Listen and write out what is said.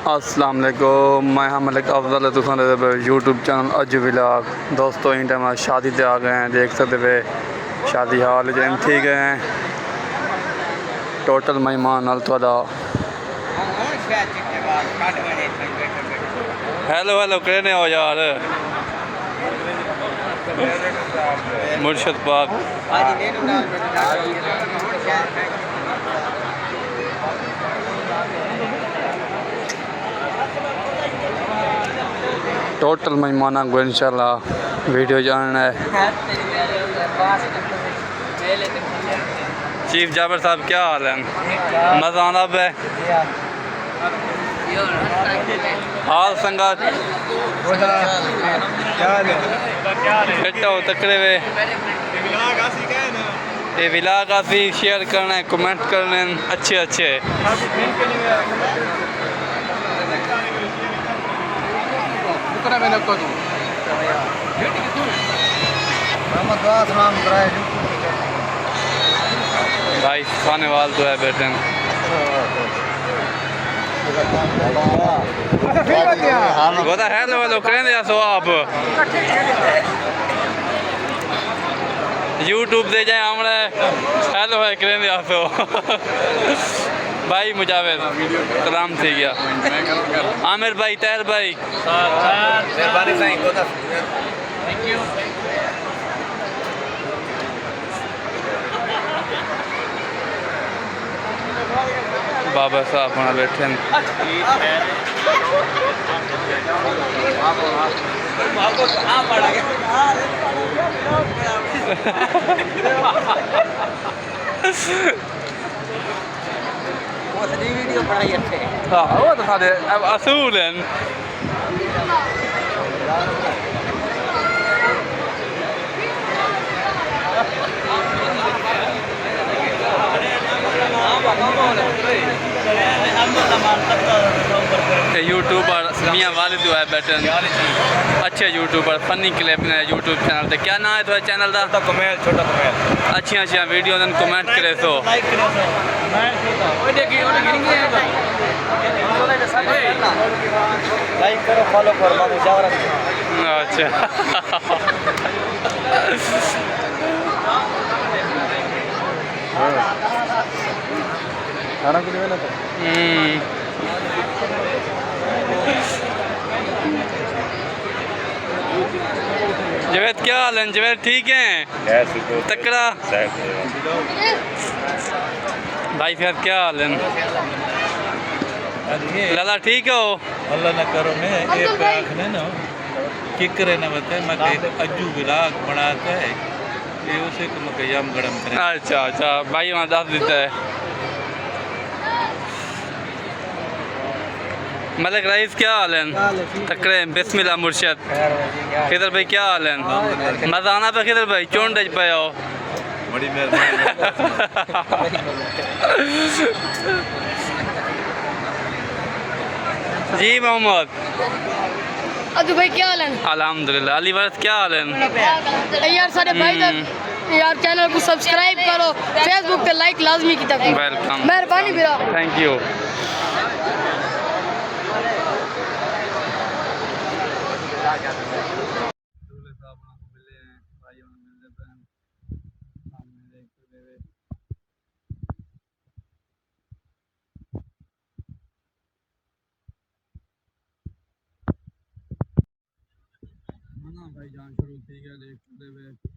अस्सलाम वालेकुम, मैं हम मलिक अफजल यूट्यूब चैनल अज विलाग। दोस्तों इन टाइम शादी से आ गए हैं, देख सकते वे शादी हाल जैन थी गए हैं। टोटल मेहमान हल थोड़ा हेलो हेलो कहने हो यार मुर्शद पाक। टोटल मेहमान को इंशाल्लाह वीडियो जानना है। चीफ जाबर साहब क्या हाल है? मजा आना है हाल संगत तकड़े वे ये विलाग आसी शेयर करना है, कमेंट करने अच्छे अच्छे। भाई खाने वाल तो है बेटे बता हेलो हेलो करें सो आप यूट्यूब दे जाए हमने हेलो है करें सो भाई मुजावेद सलाम थी गया आमिर भाई तैर भाई बाबा साहब वहाँ बैठे हैं। हाँ वो तो सारे अब असूल हैं। यूट्यूबर मियाँ वालिद जो है बैठन अच्छे यूट्यूबर फनी क्लिप ने यूट्यूब चैनल पे क्या नाम है तुम्हारे चैनल का? छोटा कमेल अच्छी अच्छी वीडियो कमेंट करे सो लाइक करो फॉलो करो अच्छा खाना कुछ ना जवेद क्या हाल है? जवेद ठीक है तकड़ा भाई फिर क्या हाल है? लाला ठीक हो? अल्लाह न करो मैं एक आखने ना कि करे ना बता मैं अज्जू विलाग बनाता है ये उसे को मकयम गरम करे। अच्छा अच्छा भाई वहाँ दस देता है। मलिक रईस क्या हाल है? तकड़े बिस्मिल्लाह मुर्शद खिदर भाई क्या हाल है? मजाना पे खिदर भाई चोन डज पे हो बड़ी मेहरबानी जी मोहम्मद अदू भाई क्या हाल है? अल्हम्दुलिल्लाह। अली वरद क्या हाल है? यार सारे भाई यार चैनल को सब्सक्राइब करो, फेसबुक पे लाइक लाजमी की तक। वेलकम मेहरबानी बिरा थैंक यू। भाई जान शुरू थी गया देख